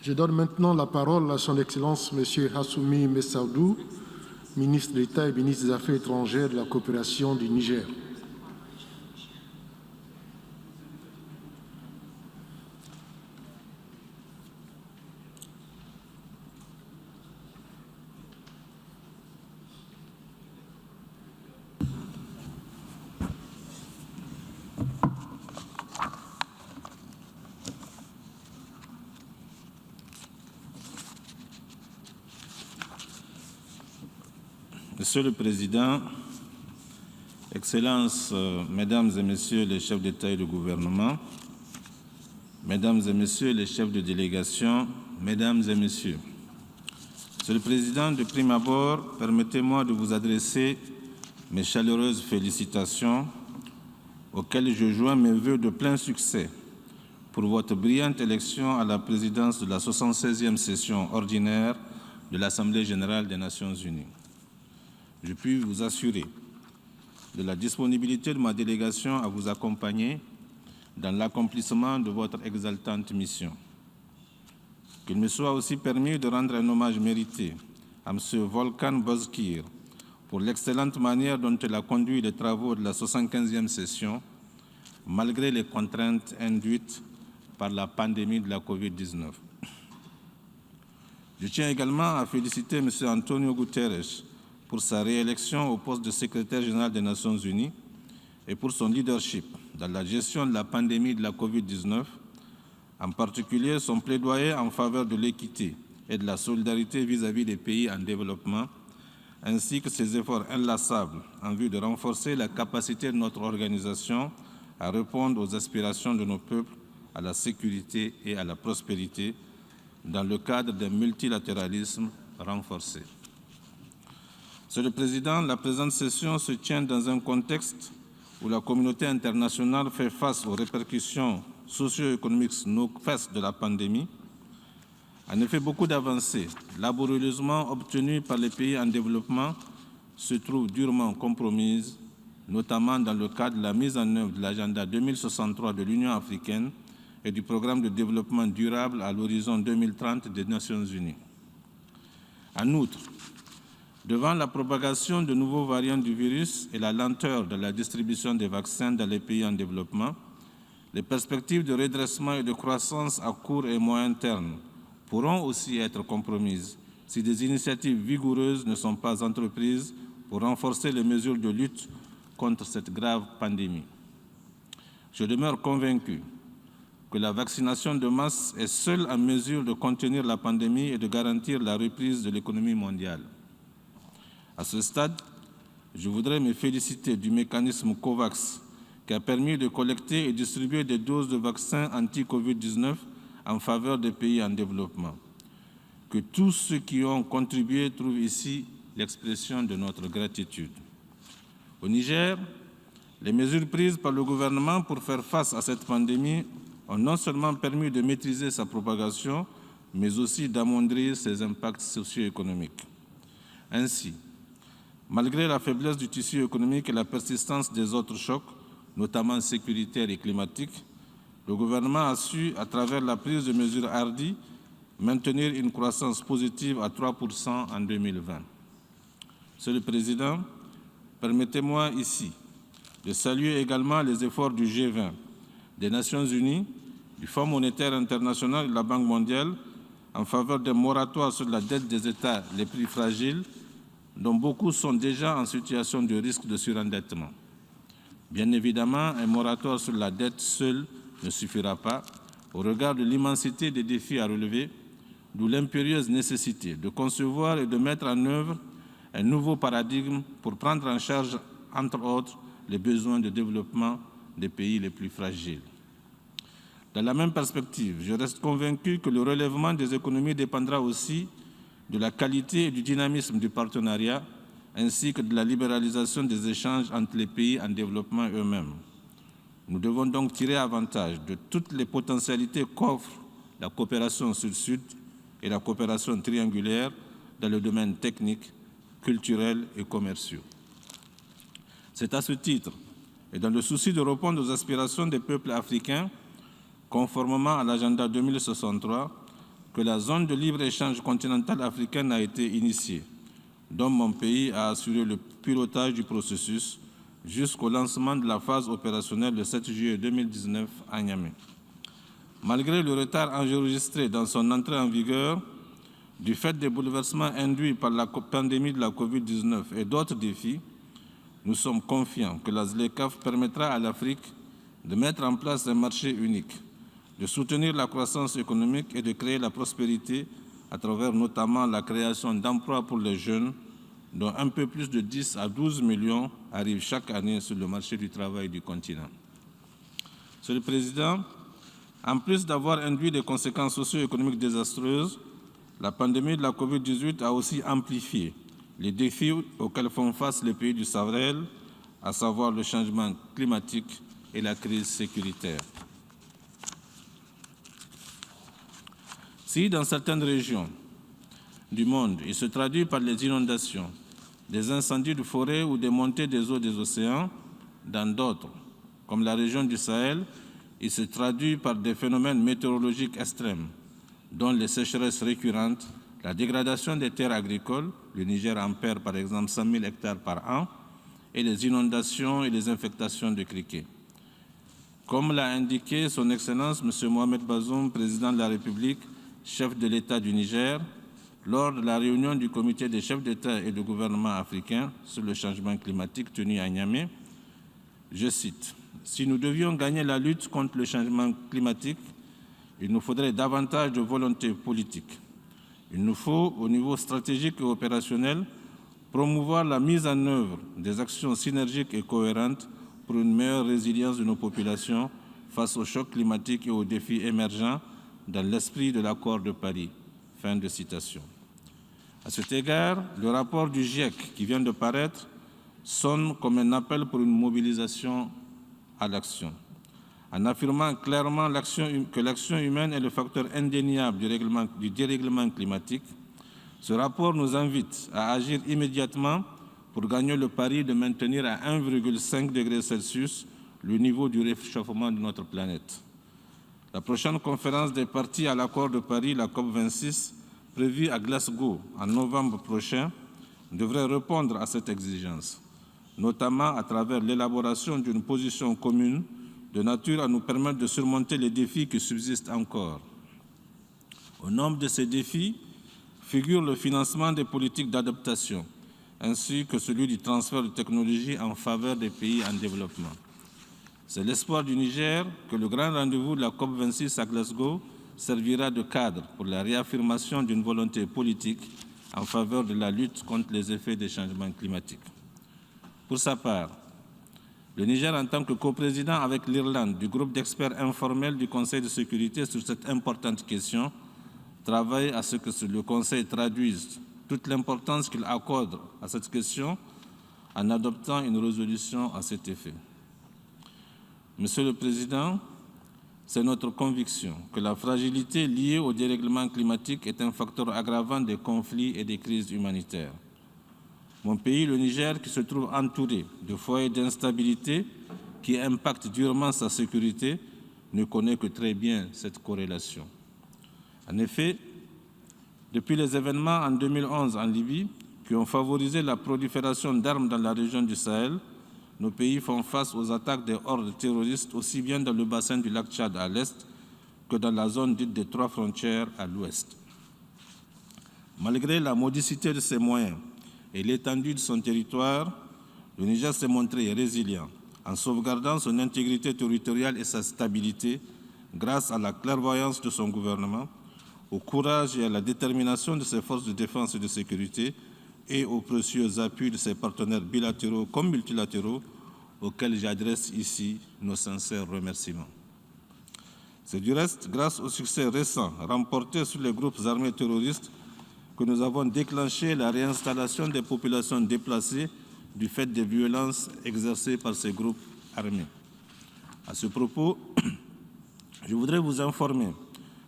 Je donne maintenant la parole à son Excellence M. Hassoumi Messaoudou, ministre d'État et ministre des Affaires étrangères et de la coopération du Niger. Monsieur le Président, Excellences, Mesdames et Messieurs les chefs d'État et de gouvernement, Mesdames et Messieurs les chefs de délégation, Mesdames et Messieurs, Monsieur le Président, de prime abord, permettez-moi de vous adresser mes chaleureuses félicitations auxquelles je joins mes vœux de plein succès pour votre brillante élection à la présidence de la 76e session ordinaire de l'Assemblée générale des Nations unies. Je puis vous assurer de la disponibilité de ma délégation à vous accompagner dans l'accomplissement de votre exaltante mission. Qu'il me soit aussi permis de rendre un hommage mérité à M. Volkan Bozkir pour l'excellente manière dont il a conduit les travaux de la 75e session, malgré les contraintes induites par la pandémie de la COVID-19. Je tiens également à féliciter M. Antonio Guterres pour sa réélection au poste de secrétaire général des Nations unies et pour son leadership dans la gestion de la pandémie de la COVID-19, en particulier son plaidoyer en faveur de l'équité et de la solidarité vis-à-vis des pays en développement, ainsi que ses efforts inlassables en vue de renforcer la capacité de notre organisation à répondre aux aspirations de nos peuples à la sécurité et à la prospérité dans le cadre d'un multilatéralisme renforcé. Monsieur le Président, la présente session se tient dans un contexte où la communauté internationale fait face aux répercussions socio-économiques néfastes de la pandémie. En effet, beaucoup d'avancées laborieusement obtenues par les pays en développement se trouvent durement compromises, notamment dans le cadre de la mise en œuvre de l'agenda 2063 de l'Union africaine et du programme de développement durable à l'horizon 2030 des Nations unies. En outre, devant la propagation de nouveaux variants du virus et la lenteur de la distribution des vaccins dans les pays en développement, les perspectives de redressement et de croissance à court et moyen terme pourront aussi être compromises si des initiatives vigoureuses ne sont pas entreprises pour renforcer les mesures de lutte contre cette grave pandémie. Je demeure convaincu que la vaccination de masse est seule en mesure de contenir la pandémie et de garantir la reprise de l'économie mondiale. À ce stade, je voudrais me féliciter du mécanisme COVAX qui a permis de collecter et distribuer des doses de vaccins anti-Covid-19 en faveur des pays en développement. Que tous ceux qui ont contribué trouvent ici l'expression de notre gratitude. Au Niger, les mesures prises par le gouvernement pour faire face à cette pandémie ont non seulement permis de maîtriser sa propagation, mais aussi d'amoindrir ses impacts socio-économiques. Ainsi, malgré la faiblesse du tissu économique et la persistance des autres chocs, notamment sécuritaires et climatiques, le gouvernement a su, à travers la prise de mesures hardies, maintenir une croissance positive à 3% en 2020. Monsieur le Président, permettez-moi ici de saluer également les efforts du G20, des Nations unies, du Fonds monétaire international et de la Banque mondiale en faveur d'un moratoire sur la dette des États les plus fragiles, dont beaucoup sont déjà en situation de risque de surendettement. Bien évidemment, un moratoire sur la dette seul ne suffira pas au regard de l'immensité des défis à relever, d'où l'impérieuse nécessité de concevoir et de mettre en œuvre un nouveau paradigme pour prendre en charge, entre autres, les besoins de développement des pays les plus fragiles. Dans la même perspective, je reste convaincu que le relèvement des économies dépendra aussi de la qualité et du dynamisme du partenariat, ainsi que de la libéralisation des échanges entre les pays en développement eux-mêmes. Nous devons donc tirer avantage de toutes les potentialités qu'offre la coopération sud-sud et la coopération triangulaire dans le domaine technique, culturel et commercial. C'est à ce titre, et dans le souci de répondre aux aspirations des peuples africains, conformément à l'agenda 2063, que la zone de libre-échange continentale africaine a été initiée, dont mon pays a assuré le pilotage du processus jusqu'au lancement de la phase opérationnelle le 7 juillet 2019 à Niamey. Malgré le retard enregistré dans son entrée en vigueur, du fait des bouleversements induits par la pandémie de la COVID-19 et d'autres défis, nous sommes confiants que la ZLECAf permettra à l'Afrique de mettre en place un marché unique, de soutenir la croissance économique et de créer la prospérité à travers notamment la création d'emplois pour les jeunes, dont un peu plus de 10 à 12 millions arrivent chaque année sur le marché du travail du continent. Monsieur le Président, en plus d'avoir induit des conséquences socio-économiques désastreuses, la pandémie de la COVID-18 a aussi amplifié les défis auxquels font face les pays du Sahel, à savoir le changement climatique et la crise sécuritaire. Si dans certaines régions du monde, il se traduit par les inondations, des incendies de forêt ou des montées des eaux des océans, dans d'autres, comme la région du Sahel, il se traduit par des phénomènes météorologiques extrêmes, dont les sécheresses récurrentes, la dégradation des terres agricoles, le Niger en perd par exemple 100 000 hectares par an, et les inondations et les infestations de criquets. Comme l'a indiqué son Excellence M. Mohamed Bazoum, président de la République, chef de l'État du Niger, lors de la réunion du comité des chefs d'État et de gouvernement africains sur le changement climatique tenue à Niamey, je cite, « Si nous devions gagner la lutte contre le changement climatique, il nous faudrait davantage de volonté politique. Il nous faut, au niveau stratégique et opérationnel, promouvoir la mise en œuvre des actions synergiques et cohérentes pour une meilleure résilience de nos populations face aux chocs climatiques et aux défis émergents dans l'esprit de l'accord de Paris. » Fin de citation. À cet égard, le rapport du GIEC qui vient de paraître sonne comme un appel pour une mobilisation à l'action. En affirmant clairement que l'action humaine est le facteur indéniable du dérèglement climatique, ce rapport nous invite à agir immédiatement pour gagner le pari de maintenir à 1,5 degré Celsius le niveau du réchauffement de notre planète. La prochaine conférence des parties à l'accord de Paris, la COP26, prévue à Glasgow en novembre prochain, devrait répondre à cette exigence, notamment à travers l'élaboration d'une position commune de nature à nous permettre de surmonter les défis qui subsistent encore. Au nombre de ces défis figure le financement des politiques d'adaptation, ainsi que celui du transfert de technologies en faveur des pays en développement. C'est l'espoir du Niger que le grand rendez-vous de la COP26 à Glasgow servira de cadre pour la réaffirmation d'une volonté politique en faveur de la lutte contre les effets des changements climatiques. Pour sa part, le Niger, en tant que coprésident avec l'Irlande du groupe d'experts informels du Conseil de sécurité sur cette importante question, travaille à ce que le Conseil traduise toute l'importance qu'il accorde à cette question en adoptant une résolution à cet effet. Monsieur le Président, c'est notre conviction que la fragilité liée au dérèglement climatique est un facteur aggravant des conflits et des crises humanitaires. Mon pays, le Niger, qui se trouve entouré de foyers d'instabilité qui impactent durement sa sécurité, ne connaît que très bien cette corrélation. En effet, depuis les événements en 2011 en Libye, qui ont favorisé la prolifération d'armes dans la région du Sahel, nos pays font face aux attaques des hordes terroristes aussi bien dans le bassin du lac Tchad à l'est que dans la zone dite des 3 frontières à l'ouest. Malgré la modicité de ses moyens et l'étendue de son territoire, le Niger s'est montré résilient en sauvegardant son intégrité territoriale et sa stabilité grâce à la clairvoyance de son gouvernement, au courage et à la détermination de ses forces de défense et de sécurité et au précieux appui de ses partenaires bilatéraux comme multilatéraux auxquels j'adresse ici nos sincères remerciements. C'est du reste grâce au succès récent remporté sur les groupes armés terroristes que nous avons déclenché la réinstallation des populations déplacées du fait des violences exercées par ces groupes armés. À ce propos, je voudrais vous informer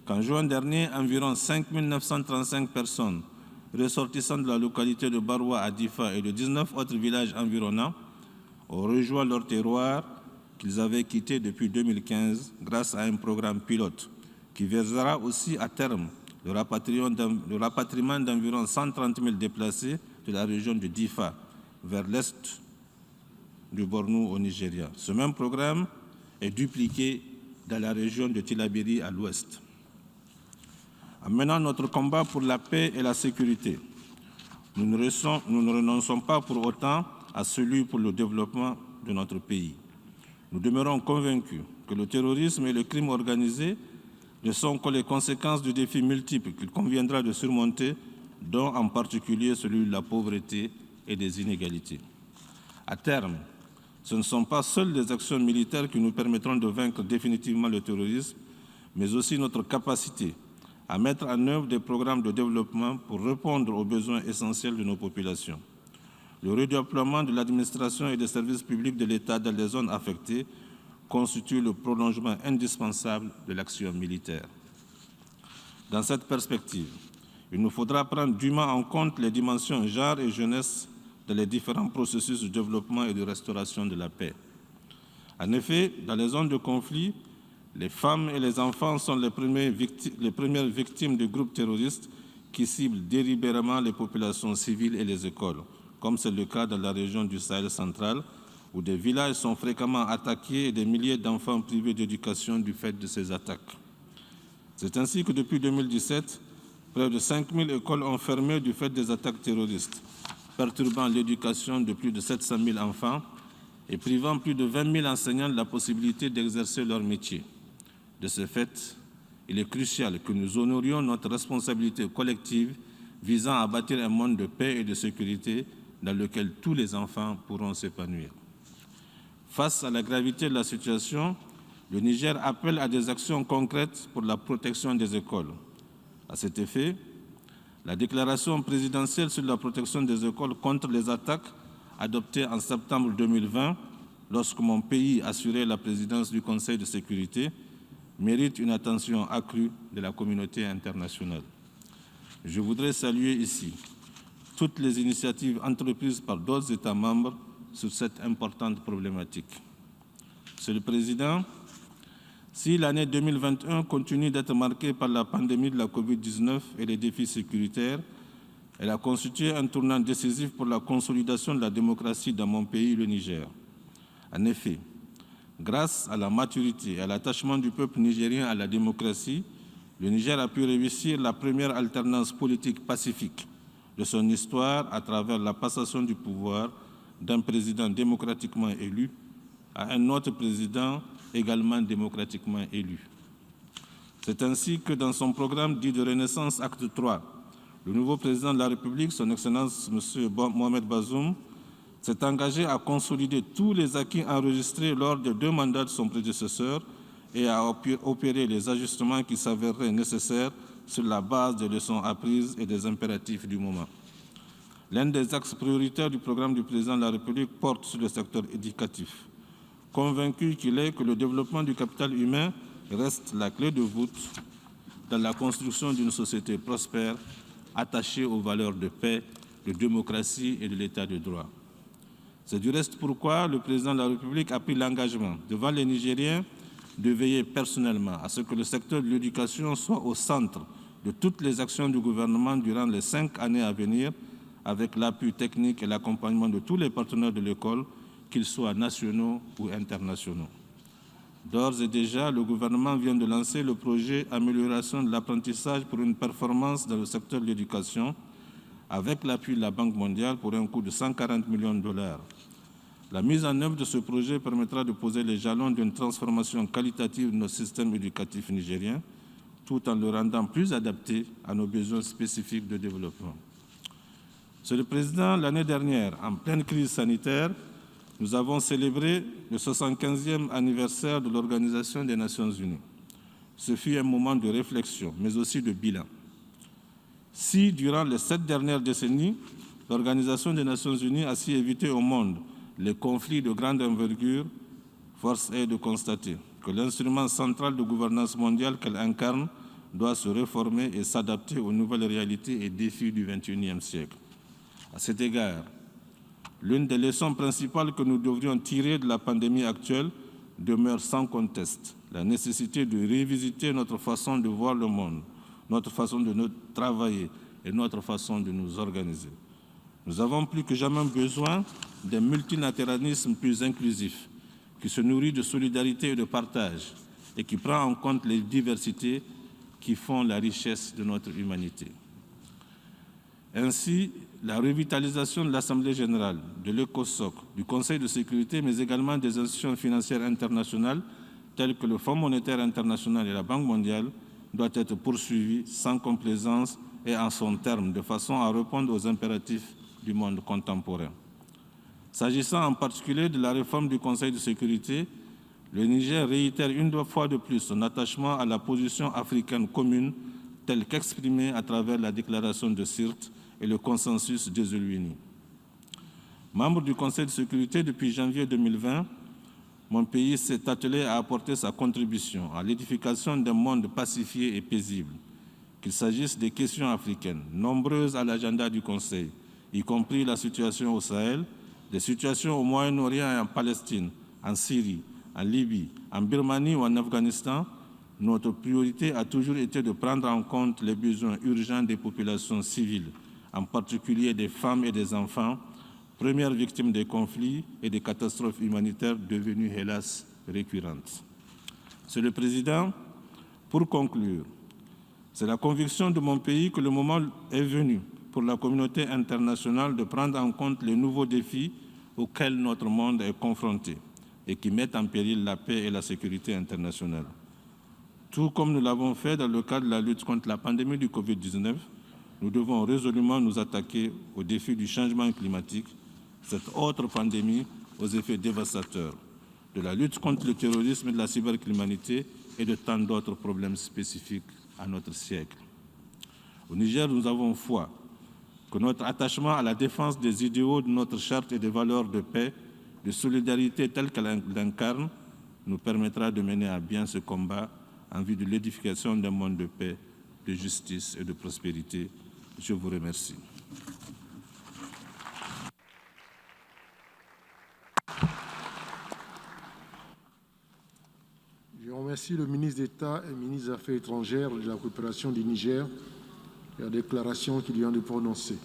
qu'en juin dernier, environ 5 935 personnes ressortissant de la localité de Baroua à Difa et de 19 autres villages environnants ont rejoint leur terroir qu'ils avaient quitté depuis 2015 grâce à un programme pilote qui visera aussi à terme le rapatriement d'environ 130 000 déplacés de la région de Difa vers l'est du Borno au Nigeria. Ce même programme est dupliqué dans la région de Tillabéri à l'ouest. En menant notre combat pour la paix et la sécurité, nous ne renonçons pas pour autant à celui pour le développement de notre pays. Nous demeurons convaincus que le terrorisme et le crime organisé ne sont que les conséquences du défi multiple qu'il conviendra de surmonter, dont en particulier celui de la pauvreté et des inégalités. À terme, ce ne sont pas seules les actions militaires qui nous permettront de vaincre définitivement le terrorisme, mais aussi notre capacité à mettre en œuvre des programmes de développement pour répondre aux besoins essentiels de nos populations. Le redéploiement de l'administration et des services publics de l'État dans les zones affectées constitue le prolongement indispensable de l'action militaire. Dans cette perspective, il nous faudra prendre dûment en compte les dimensions genre et jeunesse dans les différents processus de développement et de restauration de la paix. En effet, dans les zones de conflit, les femmes et les enfants sont les premières victimes des groupes terroristes qui ciblent délibérément les populations civiles et les écoles, comme c'est le cas dans la région du Sahel central, où des villages sont fréquemment attaqués et des milliers d'enfants privés d'éducation du fait de ces attaques. C'est ainsi que depuis 2017, près de 5 000 écoles ont fermé du fait des attaques terroristes, perturbant l'éducation de plus de 700 000 enfants et privant plus de 20 000 enseignants de la possibilité d'exercer leur métier. De ce fait, il est crucial que nous honorions notre responsabilité collective visant à bâtir un monde de paix et de sécurité dans lequel tous les enfants pourront s'épanouir. Face à la gravité de la situation, le Niger appelle à des actions concrètes pour la protection des écoles. À cet effet, la déclaration présidentielle sur la protection des écoles contre les attaques, adoptée en septembre 2020, lorsque mon pays assurait la présidence du Conseil de sécurité, mérite une attention accrue de la communauté internationale. Je voudrais saluer ici toutes les initiatives entreprises par d'autres États membres sur cette importante problématique. Monsieur le Président, si l'année 2021 continue d'être marquée par la pandémie de la COVID-19 et les défis sécuritaires, elle a constitué un tournant décisif pour la consolidation de la démocratie dans mon pays, le Niger. En effet, grâce à la maturité et à l'attachement du peuple nigérien à la démocratie, le Niger a pu réussir la première alternance politique pacifique de son histoire à travers la passation du pouvoir d'un président démocratiquement élu à un autre président également démocratiquement élu. C'est ainsi que dans son programme dit de Renaissance Acte 3, le nouveau président de la République, son Excellence M. Mohamed Bazoum, s'est engagé à consolider tous les acquis enregistrés lors des 2 mandats de son prédécesseur et à opérer les ajustements qui s'avéreraient nécessaires sur la base des leçons apprises et des impératifs du moment. L'un des axes prioritaires du programme du président de la République porte sur le secteur éducatif. Convaincu qu'il est que le développement du capital humain reste la clé de voûte dans la construction d'une société prospère, attachée aux valeurs de paix, de démocratie et de l'état de droit. C'est du reste pourquoi le président de la République a pris l'engagement devant les Nigériens de veiller personnellement à ce que le secteur de l'éducation soit au centre de toutes les actions du gouvernement durant les 5 années à venir, avec l'appui technique et l'accompagnement de tous les partenaires de l'école, qu'ils soient nationaux ou internationaux. D'ores et déjà, le gouvernement vient de lancer le projet Amélioration de l'apprentissage pour une performance dans le secteur de l'éducation, avec l'appui de la Banque mondiale pour un coût de 140 millions de dollars. La mise en œuvre de ce projet permettra de poser les jalons d'une transformation qualitative de notre système éducatif nigérien, tout en le rendant plus adapté à nos besoins spécifiques de développement. Monsieur le Président, l'année dernière, en pleine crise sanitaire, nous avons célébré le 75e anniversaire de l'Organisation des Nations Unies. Ce fut un moment de réflexion, mais aussi de bilan. Si, durant les 7 dernières décennies, l'Organisation des Nations Unies a su éviter au monde les conflits de grande envergure, force est de constater que l'instrument central de gouvernance mondiale qu'elle incarne doit se réformer et s'adapter aux nouvelles réalités et défis du XXIe siècle. À cet égard, l'une des leçons principales que nous devrions tirer de la pandémie actuelle demeure sans conteste la nécessité de révisiter notre façon de voir le monde, notre façon de nous travailler et notre façon de nous organiser. Nous avons plus que jamais besoin d'un multilatéralisme plus inclusif, qui se nourrit de solidarité et de partage et qui prend en compte les diversités qui font la richesse de notre humanité. Ainsi, la revitalisation de l'Assemblée générale, de l'ECOSOC, du Conseil de sécurité, mais également des institutions financières internationales telles que le Fonds monétaire international et la Banque mondiale, doit être poursuivie sans complaisance et en son terme, de façon à répondre aux impératifs du monde contemporain. S'agissant en particulier de la réforme du Conseil de sécurité, le Niger réitère une fois de plus son attachement à la position africaine commune telle qu'exprimée à travers la déclaration de Sirte et le consensus des unis. Membre du Conseil de sécurité depuis janvier 2020, mon pays s'est attelé à apporter sa contribution à l'édification d'un monde pacifié et paisible, qu'il s'agisse des questions africaines, nombreuses à l'agenda du Conseil, y compris la situation au Sahel, des situations au Moyen-Orient et en Palestine, en Syrie, en Libye, en Birmanie ou en Afghanistan. Notre priorité a toujours été de prendre en compte les besoins urgents des populations civiles, en particulier des femmes et des enfants, premières victimes des conflits et des catastrophes humanitaires devenues, hélas, récurrentes. Monsieur le Président, pour conclure, c'est la conviction de mon pays que le moment est venu pour la communauté internationale de prendre en compte les nouveaux défis auxquels notre monde est confronté et qui mettent en péril la paix et la sécurité internationale. Tout comme nous l'avons fait dans le cadre de la lutte contre la pandémie du Covid-19, nous devons résolument nous attaquer aux défis du changement climatique, cette autre pandémie aux effets dévastateurs, de la lutte contre le terrorisme et de la cybercriminalité et de tant d'autres problèmes spécifiques à notre siècle. Au Niger, nous avons foi que notre attachement à la défense des idéaux de notre charte et des valeurs de paix, de solidarité telles qu'elle l'incarne, nous permettra de mener à bien ce combat en vue de l'édification d'un monde de paix, de justice et de prospérité. Je vous remercie. Je remercie le ministre d'État et ministre des Affaires étrangères et de la coopération du Niger et la déclaration qu'il vient de prononcer.